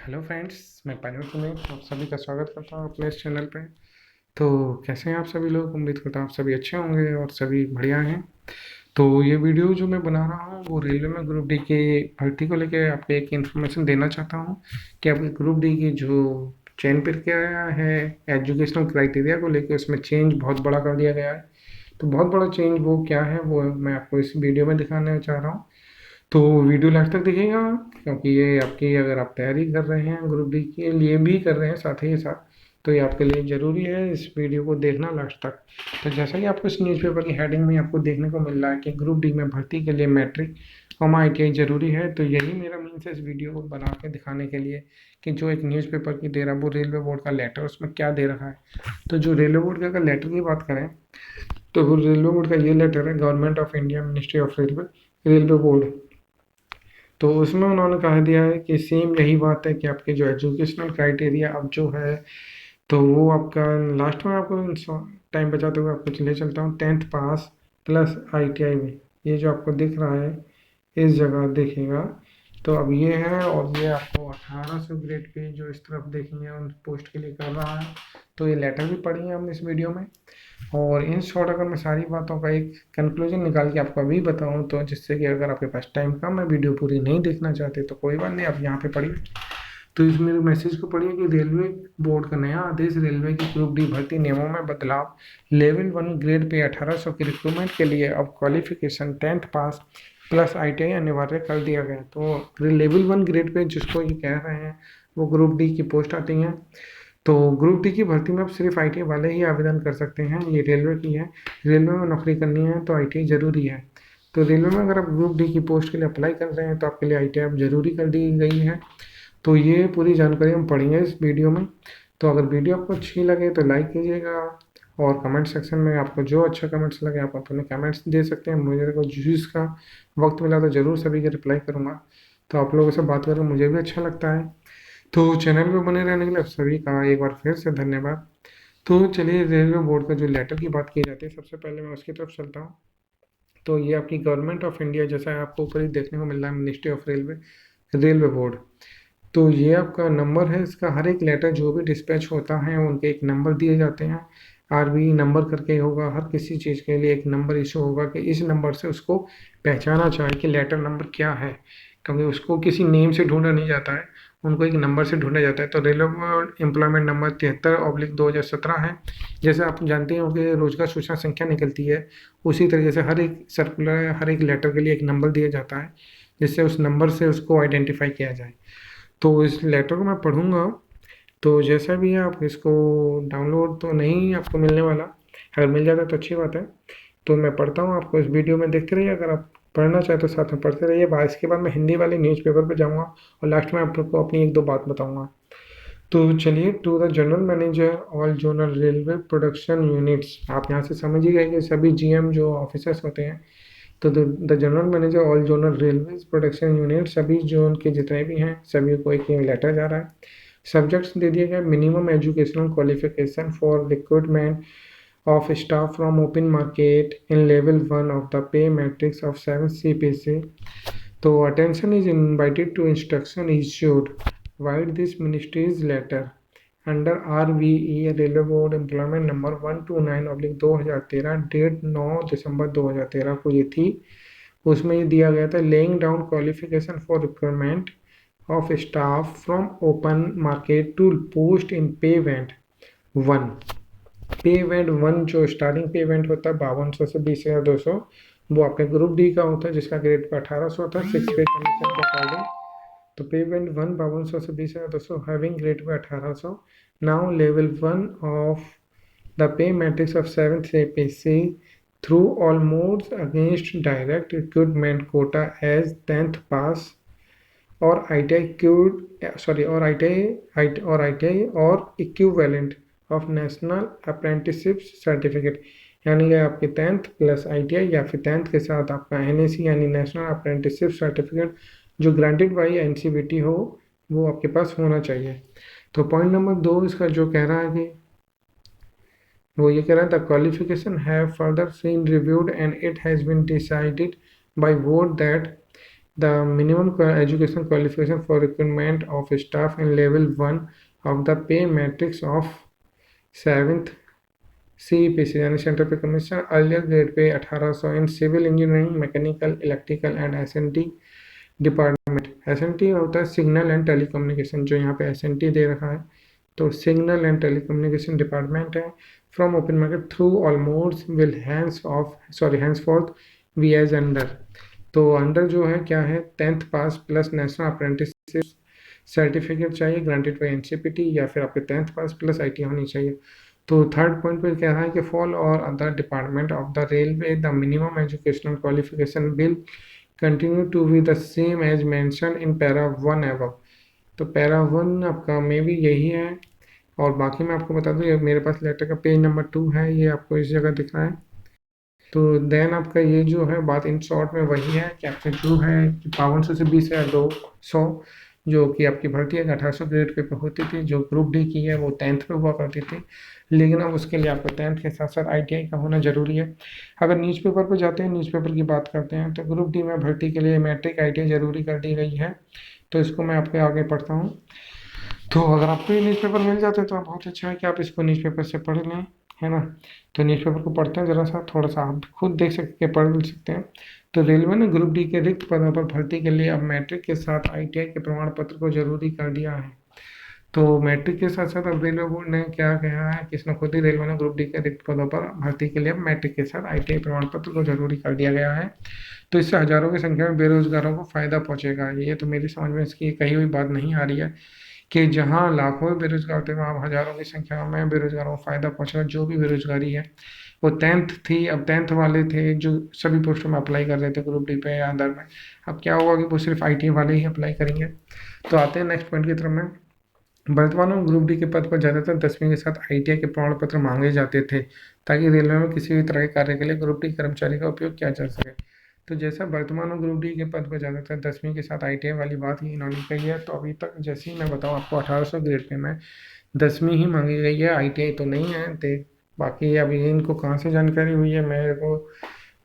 Hello friends, मैं pilot Sunil आप सभी का स्वागत करता हूँ अपने इस चैनल पे। तो कैसे हैं आप सभी लोग? उम्मीद करता हूँ आप सभी अच्छे होंगे और सभी बढ़िया हैं। तो ये वीडियो जो मैं बना रहा हूँ वो रेलवे में ग्रुप डी के भर्ती को लेकर आपको एक इन्फॉर्मेशन देना चाहता हूँ कि आपके ग्रुप डी की जो चयन प्रक्रिया है एजुकेशनल क्राइटेरिया को लेकर उसमें चेंज बहुत बड़ा कर दिया गया है। तो बहुत बड़ा चेंज वो क्या है वो मैं आपको इस वीडियो में दिखाने चाह रहा हूँ। तो वीडियो लास्ट तक देखिएगा, क्योंकि ये आपकी अगर आप तैयारी कर रहे हैं ग्रुप डी के लिए भी कर रहे हैं साथ ही साथ, तो ये आपके लिए ज़रूरी है इस वीडियो को देखना लास्ट तक। तो जैसा कि आपको इस न्यूज़पेपर की हेडिंग में आपको देखने को मिल रहा है कि ग्रुप डी में भर्ती के लिए मैट्रिक और ITI ज़रूरी है, तो यही मेरा मीन्स है इस वीडियो को बना के दिखाने के लिए कि जो एक न्यूज़पेपर की दे रहा है वो रेलवे बोर्ड का लेटर उसमें क्या दे रखा है। तो जो रेलवे बोर्ड का अगर लेटर की बात करें तो वो रेलवे बोर्ड का ये लेटर है, government of India ministry of railway railway board. तो उसमें उन्होंने कहा दिया है कि सेम यही बात है कि आपके जो एजुकेशनल क्राइटेरिया अब जो है तो वो आपका लास्ट में आपको टाइम बचाते हुए आपको ले चलता हूँ 10th पास प्लस ITI में। ये जो आपको दिख रहा है इस जगह देखेगा, तो अब ये है और ये आपको 1800 ग्रेड पे जो इस तरफ देखेंगे उन पोस्ट के लिए कर रहा है। तो ये लेटर भी पढ़ी है हमने इस वीडियो में। और इन शॉर्ट अगर मैं सारी बातों का एक कंक्लूजन निकाल के आपको अभी बताऊं तो जिससे कि अगर आपके पास टाइम कम है वीडियो पूरी नहीं देखना चाहते तो कोई बात नहीं, आप यहाँ पे पढ़िए। तो इस मेरे मैसेज को पढ़िए कि रेलवे बोर्ड का नया आदेश रेलवे की ग्रुप डी भर्ती नियमों में बदलाव। लेवल 1 ग्रेड पे 1800 की रिक्रूटमेंट के लिए अब qualification 10th pass plus ITI अनिवार्य कर दिया गया। तो लेवल 1 ग्रेड पे जिसको ये कह रहे हैं वो ग्रुप डी की पोस्ट आती हैं। तो ग्रुप डी की भर्ती में अब सिर्फ ITI वाले ही आवेदन कर सकते हैं। ये रेलवे की है, रेलवे में नौकरी करनी है तो ITI ज़रूरी है। तो रेलवे में अगर आप ग्रुप डी की पोस्ट के लिए अप्लाई कर रहे हैं तो आपके लिए ITI अब ज़रूरी कर दी गई है। तो ये पूरी जानकारी हम पढ़ेंगे इस वीडियो में। तो अगर वीडियो आपको अच्छी लगे तो लाइक कीजिएगा और कमेंट सेक्शन में आपको जो अच्छा कमेंट्स लगे आप अपने कमेंट्स दे सकते हैं। मुझे को जिसका वक्त मिला तो ज़रूर सभी के रिप्लाई करूँगा। तो आप लोगों से बात करके मुझे भी अच्छा लगता है। तो चैनल पे बने रहने के लिए आप सभी का एक बार फिर से धन्यवाद। तो चलिए रेलवे बोर्ड का जो लेटर की बात की जाती है सबसे पहले मैं उसकी तरफ चलता हूँ। तो ये आपकी गवर्नमेंट ऑफ इंडिया जैसा आपको ऊपर ही देखने को मिल रहा है ministry of railway railway board. तो ये आपका नंबर है, इसका हर एक लेटर जो भी डिस्पैच होता है उनके एक नंबर दिए जाते हैं। RB नंबर करके होगा, हर किसी चीज़ के लिए एक नंबर इशू होगा कि इस नंबर से उसको पहचाना चाहे कि लेटर नंबर क्या है, क्योंकि उसको किसी नेम से ढूंढा नहीं जाता है, उनको एक नंबर से ढूंढा जाता है। तो रेलवे एम्प्लॉयमेंट नंबर 73/2017 है। जैसे आप जानते हो कि रोजगार सूचना संख्या निकलती है, उसी तरीके से हर एक सर्कुलर हर एक लेटर के लिए एक नंबर दिया जाता है जिससे उस नंबर से उसको आइडेंटिफाई किया जाए। तो इस लेटर को मैं पढ़ूंगा। तो जैसा भी है आप इसको डाउनलोड तो नहीं आपको मिलने वाला, अगर मिल जाता तो अच्छी बात है। तो मैं पढ़ता हूँ, आपको इस वीडियो में देखते रहिए। अगर आप पढ़ना चाहे तो साथ में पढ़ते रहिए। इसके बाद मैं हिंदी वाले न्यूज़पेपर पे जाऊँगा और लास्ट में आपको अपनी एक दो बात बताऊँगा। तो चलिए, to the general manager all zonal railway production units, आप यहाँ से समझिएगा कि सभी GM जो ऑफिसर्स होते हैं, तो the general manager all zonal railway production unit, सभी जोन के जितने भी हैं सभी को एक लेटर जा रहा है। सब्जेक्ट्स दे दिए गए, minimum educational qualification for recruitment of staff from open market in level 1 of the pay matrix of 7 CPC. So attention is invited to instruction issued via this ministry's letter under RVE Railway Board Employment number 129/2013 date 9 दिसंबर 2013 को ये थी। उसमें ये दिया गया था laying down qualification for requirement of staff from open market to post in pay band 1। पे इवेंट 1 जो स्टार्टिंग पे इवेंट होता है 5200 से 20,200, वो आपके ग्रुप डी का होता है जिसका ग्रेड पे 1800 होता है 6 पे कमीशन के अकॉर्डिंग। तो पे इवेंट 1 5200 से 20,200 having grade pay 1800। Now level 1 of the pay matrix of 7th APC through all modes against direct recruitment quota as 10th pass और ITI और equivalent of national apprenticeship certificate, यानी कि आपके 10th plus ITI या फिर 10th के साथ आपका NAC यानी नेशनल अप्रेंटिसशिप सर्टिफिकेट जो ग्रांटेड बाई NCVT हो वो आपके पास होना चाहिए। तो पॉइंट नंबर 2 इसका जो कह रहा है कि वो ये कह रहा है the qualification have further been reviewed and it has been decided by board that The minimum education qualification for recruitment of staff in level 1 of the pay matrix of 7th CPC यानी centre pay commission earlier grade pay 1800 in civil engineering mechanical electrical and S N T department. S N T होता है signal and telecommunication, जो यहाँ पे SNT दे रखा है तो signal and telecommunication department है। From open market through almost will henceforth we as under. तो अंडर जो है क्या है 10th pass plus national apprenticeship certificate चाहिए ग्रांटेड बाई एनसीपीटी, या फिर आपके 10th पास प्लस आईटी होनी चाहिए। तो थर्ड पॉइंट पे कह रहा है कि फॉल और other department of the railway the minimum educational qualification will continue to be the same as mention in para 1 above. तो पैरा 1 आपका मे भी यही है। और बाकी मैं आपको बता दूं, ये मेरे पास लेटर का पेज नंबर 2 है, ये आपको इस जगह दिख रहा है। तो देन आपका ये जो है बात इन शॉर्ट में वही है कि आपका जो है 5200 से 20,200 जो कि आपकी भर्ती है 1800 ग्रेड पे होती थी, जो ग्रुप डी की है वो 10th पे हुआ करती थी। लेकिन अब उसके लिए आपको 10th के साथ साथ आईटीआई का होना जरूरी है। अगर न्यूज़पेपर पर जाते हैं, न्यूज़पेपर की बात करते हैं, तो ग्रुप डी में भर्ती के लिए मैट्रिक आईटीआई जरूरी कर दी गई है। तो इसको मैं आपके आगे पढ़ता हूँ। तो अगर आपको ये न्यूज़पेपर मिल जाते हैं तो बहुत अच्छा है कि आप इसको न्यूज़पेपर से पढ़ लें, है ना। तो न्यूज़पेपर को पढ़ते हैं ज़रा सा, थोड़ा सा आप खुद देख सकते पढ़ भी सकते हैं। तो रेलवे ने ग्रुप डी के रिक्त पदों पर भर्ती के लिए अब मैट्रिक के साथ आईटीआई के प्रमाण पत्र को जरूरी कर दिया है। तो मैट्रिक के साथ साथ अब रेलवे बोर्ड ने क्या कहा है कि इसने खुद ही रेलवे ने ग्रुप डी के रिक्त पदों पर भर्ती के लिए अब मैट्रिक के साथ आईटीआई प्रमाण पत्र को जरूरी कर दिया गया है। तो इससे हजारों की संख्या में बेरोजगारों को फायदा पहुंचेगा। ये तो मेरी समझ में इसकी कही हुई बात नहीं आ रही है कि जहाँ लाखों बेरोजगार थे वहाँ हजारों की संख्या में बेरोजगारों को फायदा पहुंचेगा। जो भी बेरोजगारी है वो 10th थी, अब 10th वाले थे जो सभी पोस्टों में अप्लाई कर रहे थे ग्रुप डी पे या अदर में, अब क्या हुआ कि वो सिर्फ आईटी वाले ही अप्लाई करेंगे। तो आते हैं नेक्स्ट पॉइंट की तरफ में। वर्तमान में ग्रुप डी के पद पर ज़्यादातर 10वीं के साथ आईटीआई के प्रमाण पत्र मांगे जाते थे ताकि रेलवे में किसी भी तरह के कार्य के लिए ग्रुप डी कर्मचारी का उपयोग किया जा सके। तो जैसा वर्तमान में ग्रुप डी के पद पर ज़्यादातर 10वीं के साथ आईटीआई वाली बात ही इन्होंने कही है, तो अभी तक जैसे ही मैं बताऊँ आपको 1800 ग्रेड पे में 10वीं ही मांगी गई है, आईटीआई तो नहीं है। देख बाकी अभी इनको कहाँ से जानकारी हुई है मेरे को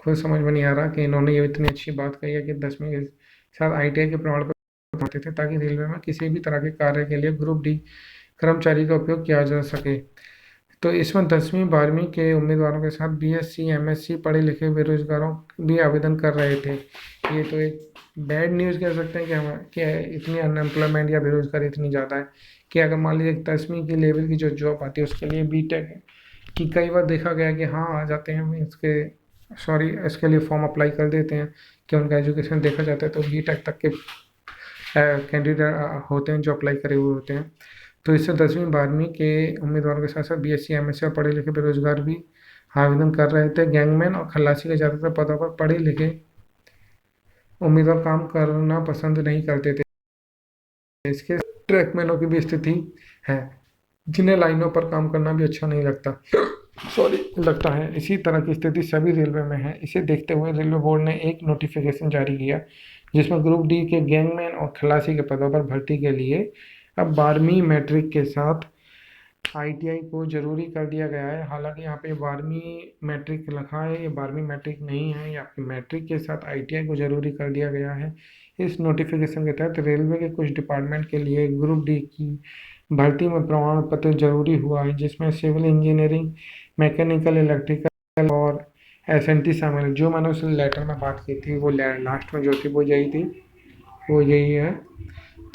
खुद समझ में नहीं आ रहा कि इन्होंने ये इतनी अच्छी बात कही है कि 10वीं के साथ आईटीआई के प्रमाण पत्र होते थे ताकि रेलवे में किसी भी तरह के कार्य के लिए ग्रुप डी कर्मचारी का उपयोग किया जा सके। तो इसमें 10वीं 12वीं के उम्मीदवारों के साथ बीएससी एमएससी पढ़े लिखे बेरोजगारों भी आवेदन कर रहे थे। ये तो एक बैड न्यूज़ कह सकते हैं कि इतनी अनएम्प्लॉयमेंट या बेरोजगारी इतनी ज़्यादा है कि अगर मान लीजिए 10वीं की लेवल की जो जॉब आती है उसके लिए बीटेक की कई बार देखा गया कि हाँ आ जाते हैं, इसके लिए फॉर्म अप्लाई कर देते हैं कि उनका एजुकेशन देखा जाता है तो बीटेक तक के कैंडिडेट होते हैं जो अप्लाई करे हुए होते हैं। तो इससे 10वीं 12वीं के उम्मीदवारों के साथ साथ बीएससी एमएससी और पढ़े लिखे बेरोजगार भी आवेदन कर रहे थे। गैंगमैन और खलासी के ज़्यादातर पदों पर पढ़े लिखे उम्मीदवार काम करना पसंद नहीं करते थे। इसके ट्रैकमैनों की भी स्थिति है जिन्हें लाइनों पर काम करना भी अच्छा नहीं लगता है। इसी तरह की स्थिति सभी रेलवे में है। इसे देखते हुए रेलवे बोर्ड ने एक नोटिफिकेशन जारी किया जिसमें ग्रुप डी के गैंगमैन और खलासी के पदों पर भर्ती के लिए अब 12वीं मैट्रिक के साथ आईटीआई को जरूरी कर दिया गया है। हालांकि यहाँ पे 12वीं मैट्रिक लिखा है, ये 12वीं मैट्रिक नहीं है, ये आपकी मैट्रिक के साथ आईटीआई को जरूरी कर दिया गया है। इस नोटिफिकेशन के तहत रेलवे के कुछ डिपार्टमेंट के लिए ग्रुप डी की भर्ती में प्रमाण पत्र जरूरी हुआ है, जिसमें सिविल इंजीनियरिंग मैकेनिकल इलेक्ट्रिकल और एसएनटी शामिल है। जो मैंने उस लेटर में बात की थी वो लास्ट में जो थी वो यही थी, वो यही है।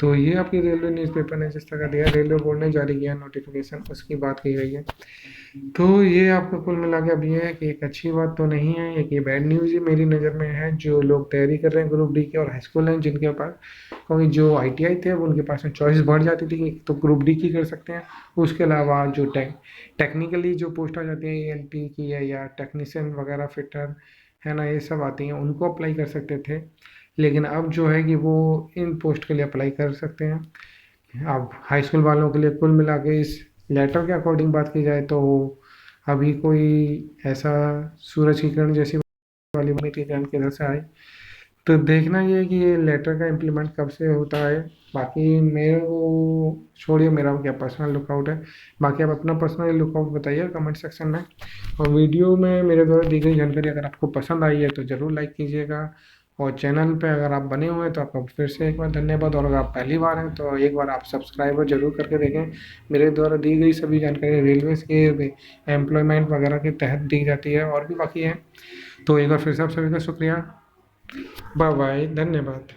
तो ये आपकी रेलवे न्यूज़पेपर ने जिस तरह दिया, रेलवे बोर्ड ने जारी किया नोटिफिकेशन, उसकी बात की गई है। तो ये आपको कुल मिला के अब ये है कि एक अच्छी बात तो नहीं है, एक ये बैड न्यूज़ ही मेरी नज़र में है। जो लोग तैयारी कर रहे हैं ग्रुप डी के और हाई स्कूल हैं जिनके पास, क्योंकि जो आईटीआई थे वो उनके पास में चॉइस बढ़ जाती थी कि तो ग्रुप डी की कर सकते हैं, उसके अलावा जो टेक्निकली जो पोस्ट आ जाती है एएलपी की है या टेक्नीशियन वगैरह फिटर है ना, ये सब आती हैं, उनको अप्लाई कर सकते थे। लेकिन अब जो है कि वो इन पोस्ट के लिए अप्लाई कर सकते हैं। अब हाई स्कूल वालों के लिए कुल मिला के इस लेटर के अकॉर्डिंग बात की जाए तो अभी कोई ऐसा सूरज की किरण जैसी वाली मनी की किरण किधर से आए, तो देखना ये है कि ये लेटर का इम्प्लीमेंट कब से होता है। बाकी मेरे को छोड़िए, मेरा क्या पर्सनल लुकआउट है, बाकी आप अपना पर्सनल लुकआउट बताइए कमेंट सेक्शन में। और वीडियो में मेरे द्वारा दी गई जानकारी अगर आपको पसंद आई है तो ज़रूर लाइक कीजिएगा और चैनल पे अगर आप बने हुए हैं तो आपका फिर से एक बार धन्यवाद, और अगर आप पहली बार हैं तो एक बार आप सब्सक्राइब जरूर करके देखें। मेरे द्वारा दी गई सभी जानकारी रेलवे के एम्प्लॉयमेंट वगैरह के तहत दी जाती है और भी बाकी है। तो एक बार फिर से आप सभी का शुक्रिया। बाय बाय, धन्यवाद।